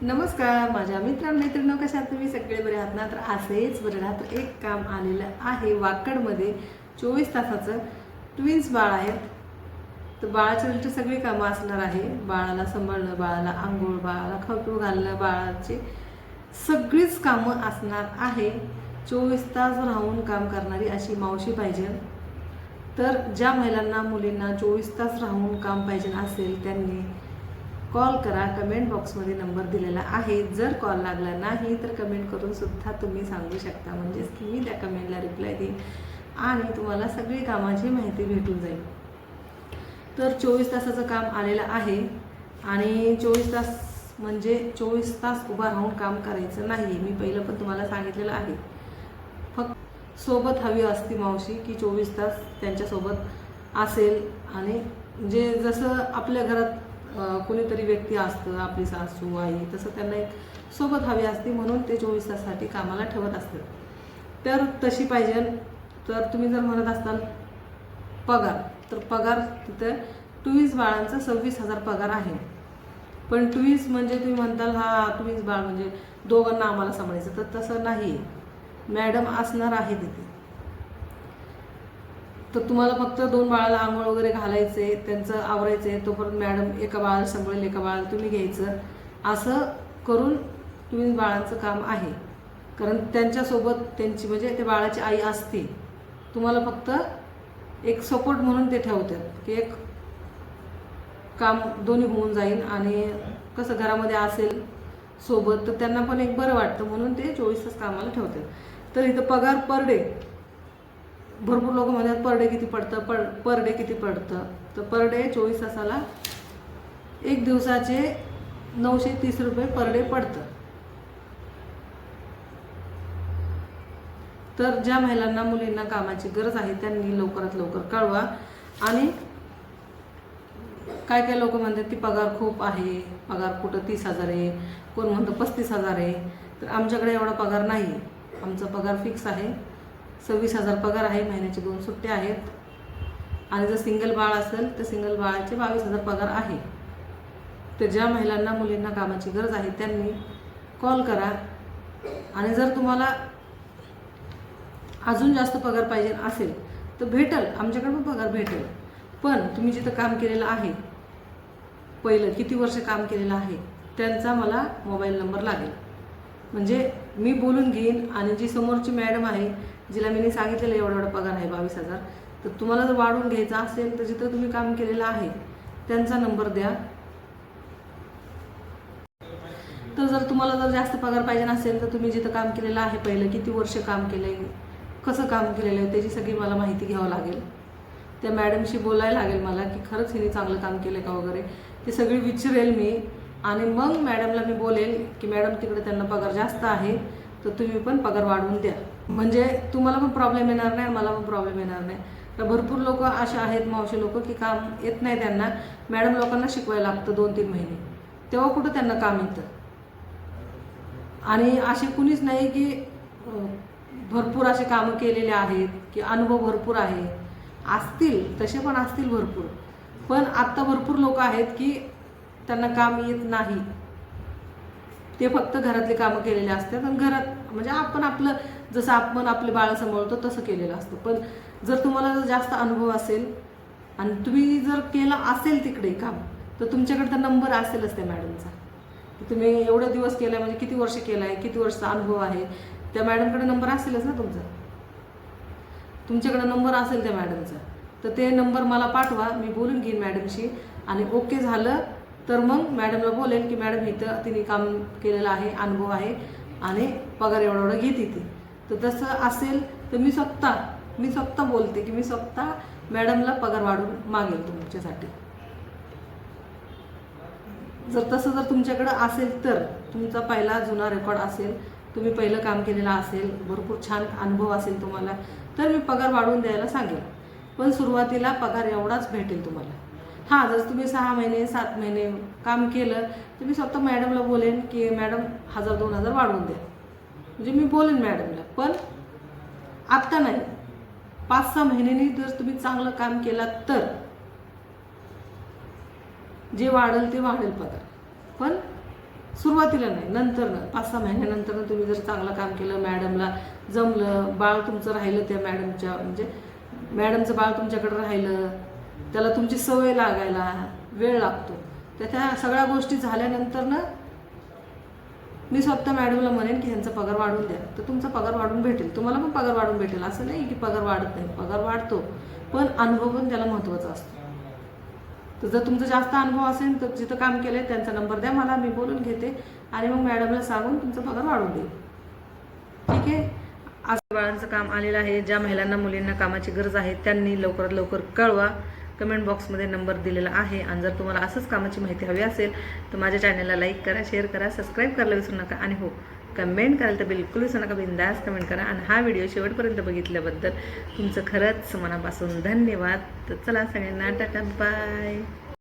नमस्कार माझ्या मित्रांनो, कशा आहात तुम्ही? सगळे बरे आहात ना? तर असेच बरे राहा. तर एक काम आलेलं आहे वाकडमध्ये 24 तासाचं. ट्विन्स बाळ आहेत, तर बाळाची रिलेटेड सगळी कामं असणार आहे. बाळाला सांभाळणं, बाळाला आंघोळ, बाळाला खाऊ घालणं, बाळाची सगळीच कामं असणार आहे. 24 तास राहून काम करणारी अशी मावशी पाहिजे. तर ज्या महिलांना मुलींना 24 तास राहून काम पाहिजे असेल त्यांनी कॉल करा. कमेंट बॉक्समध्ये नंबर दिलेला आहे. जर कॉल लागला नाही तर कमेंट करून सुद्धा तुम्ही सांगू शकता, म्हणजेच की मी त्या कमेंटला रिप्लाय देईन आणि तुम्हाला सगळी कामाची माहिती भेटून जाईल. तर 24 तासाचं काम आलेलं आहे आणि 24 तास म्हणजे 24 तास उभा राहून काम करायचं नाही. मी पहिलं पण तुम्हाला सांगितलेलं आहे. फक्त सोबत हवी असती मावशी की 24 तास त्यांच्यासोबत असेल. आणि म्हणजे जसं आपल्या घरात कोणीतरी व्यक्ती असतं, आपली सासू आई, तसं त्यांना एक सोबत हवी असते, म्हणून ते 24 तासासाठी कामाला ठेवत असतात. तर तशी पाहिजे. तर तुम्ही जर म्हणत असाल पगार, तर पगार तिथं ट्विन्स बाळांचा 26,000 पगार आहे. पण ट्विन्स म्हणजे तुम्ही म्हणताल हा ट्विन्स बाळ म्हणजे दोघांना आम्हाला सांभाळायचं, तर तसं नाही. मॅडम असणार आहे तिथे. तर तुम्हाला फक्त 2 बाळाला आंघोळ वगैरे घालायचे, त्यांचं आवरायचं आहे. तोपर्यंत मॅडम एका बाळाला सांभाळेल, एका बाळाला तुम्ही घ्यायचं. असं करून ट्विन्स बाळांचं काम आहे. कारण त्यांच्यासोबत त्यांची म्हणजे त्या बाळाची आई असते. तुम्हाला फक्त एक सपोर्ट म्हणून ते ठेवतात की एक काम दोन्ही होऊन जाईल आणि कसं घरामध्ये असेल सोबत तर त्यांना पण एक बरं वाटतं, म्हणून ते 24 तास कामाला ठेवतात. तर इथं पगार पर डे, भरपूर लोक म्हणतात पर डे किती पडतं, पर डे किती पडतं. तर पर डे 24 तासाला एक दिवसाचे 930 रुपये पर डे पडतं. तर ज्या महिलांना मुलींना कामाची गरज आहे त्यांनी लवकरात लवकर कळवा. आणि काय काय लोक म्हणतात की पगार खूप आहे, पगार कुठं 30,000 आहे, कोण म्हणतं 35,000 आहे. तर आमच्याकडे एवढा पगार नाही. आमचा पगार फिक्स आहे. 26,000 पगार आहे. महिन्याचे 2 सुट्ट्या आहेत. आणि जर सिंगल बाळ असेल तर सिंगल बाळाचे 22,000 पगार आहे. तर ज्या महिलांना मुलींना कामाची गरज आहे त्यांनी कॉल करा. आणि जर तुम्हाला अजून जास्त पगार पाहिजे असेल तर भेटेल, आमच्याकडे पण पगार भेटेल. पण तुम्ही जिथं काम केलेलं आहे, पहिलं किती वर्ष काम केलेलं आहे, त्यांचा मला मोबाईल नंबर लागेल. म्हणजे मी बोलून घेईन. आणि जी समोरची मॅडम आहे जिला मी सांगितलेलं एवढा एवढा पगार आहे 22,000, तर तुम्हाला जर वाढवून घ्यायचा असेल तर जिथं तुम्ही काम केलेलं आहे त्यांचा नंबर द्या. तर जर तुम्हाला जर जास्त पगार पाहिजे असेल तर तुम्ही जिथं काम केलेलं आहे, पहिलं किती वर्ष काम केलं आहे, कसं काम केलेलं आहे, त्याची सगळी मला माहिती घ्यावं लागेल. त्या मॅडमशी बोलायला लागेल मला की खरंच हिने चांगलं काम केलं का वगैरे, ते सगळी विचारेल मी. आणि मग मॅडमला मी बोलेल की मॅडम तिकडे त्यांना पगार जास्त आहे तर तुम्ही पण पगार वाढवून द्या. म्हणजे तुम्हाला पण प्रॉब्लेम येणार नाही, मला पण प्रॉब्लेम येणार नाही. तर भरपूर लोक असे आहेत मावशी लोक की काम येत नाही त्यांना, मॅडम लोकांना शिकवायला लागतं 2-3 महिने, तेव्हा कुठं त्यांना काम येतं. आणि असे कुणीच नाही की भरपूर असे कामं केलेले आहेत की अनुभव भरपूर आहे. असतील तसे पण असतील भरपूर, पण आत्ता भरपूर लोक आहेत की त्यांना काम येत नाही. ते फक्त घरातले कामं केलेले असतात आणि घरात म्हणजे आपण आपलं जसं आपण आपले बाळ सांभाळतो तसं केलेलं असतं. पण जर तुम्हाला जर जास्त अनुभव असेल आणि तुम्ही जर केलं असेल तिकडे काम, तर तुमच्याकडे तर नंबर असेलच त्या मॅडमचा. तुम्ही एवढे दिवस केलं म्हणजे किती वर्ष केलं आहे, किती वर्षाचा अनुभव आहे, त्या मॅडमकडे नंबर असेलच ना तुमचा. तुमच्याकडे नंबर असेल त्या मॅडमचा, तर ते नंबर मला पाठवा. मी बोलून घेईन मॅडमशी. आणि ओके झालं तर मग मॅडमला बोलेल की मॅडम इथं तिने काम केलेलं आहे, अनुभव आहे आणि पगार एवढा एवढा घेते ती. तर तसं असेल तर मी स्वतः बोलते की मी स्वतः मॅडमला पगार वाढवून मागेल तुमच्यासाठी. जर तुमच्याकडं असेल तर तुमचा पहिला जुना रेकॉर्ड असेल, तुम्ही पहिलं काम केलेलं असेल, भरपूर छान अनुभव असेल तुम्हाला, तर मी पगार वाढवून द्यायला सांगेल. पण सुरुवातीला पगार एवढाच भेटेल तुम्हाला. हां, जर तुम्ही 6 महिने 7 महिने काम केलं तर मी स्वतः मॅडमला बोलेन की मॅडम 1,000-2,000 वाढवून द्या. म्हणजे मी बोलेन मॅडमला. पण आत्ता नाही, 5-6 महिन्यांनी जर तुम्ही चांगलं काम केलं तर जे वाढेल ते वाढेल पगार. पण सुरुवातीला नाही, नंतरनं 5-6 महिन्यानंतर तुम्ही जर चांगलं काम केलं, मॅडमला जमलं, बाळ तुमचं राहिलं त्या मॅडमच्या, म्हणजे मॅडमचं बाळ तुमच्याकडे राहिलं, त्याला तुमची सवय लागायला वेळ लागतो. तर त्या सगळ्या गोष्टी झाल्यानंतर मी स्वतः मॅडमला म्हणेन की ह्यांचा पगार वाढवून द्या, तर तुमचा पगार वाढून भेटेल, तुम्हाला पण पगार वाढून भेटेल. असं नाही की पगार वाढत नाही, पगार वाढतो, पण अनुभव पण त्याला महत्त्वाचा असतो. तर जर तुमचा जास्त अनुभव असेल तर जिथं काम केलं आहे त्यांचा नंबर द्या मला, मी बोलून घेते आणि मग मॅडमला सांगून तुमचा पगार वाढवून देईल. ठीक आहे. आज बाळांचं काम आलेलं आहे. ज्या महिलांना मुलींना कामाची गरज आहे त्यांनी लवकरात लवकर कळवा. कमेंट बॉक्समध्ये नंबर दिलेला आहे. आणि जर तुम्हाला असंच कामाची माहिती हवी असेल तर माझ्या चॅनलला लाईक करा, शेअर करा, सबस्क्राईब करायला विसरू नका. आणि हो, कमेंट करायला तर बिलकुल विसरू नका, बिंदास कमेंट करा. आणि हा व्हिडिओ शेवटपर्यंत बघितल्याबद्दल तुमचं खरंच मनापासून धन्यवाद. तर चला सगळ्यांना टाटा, बाय.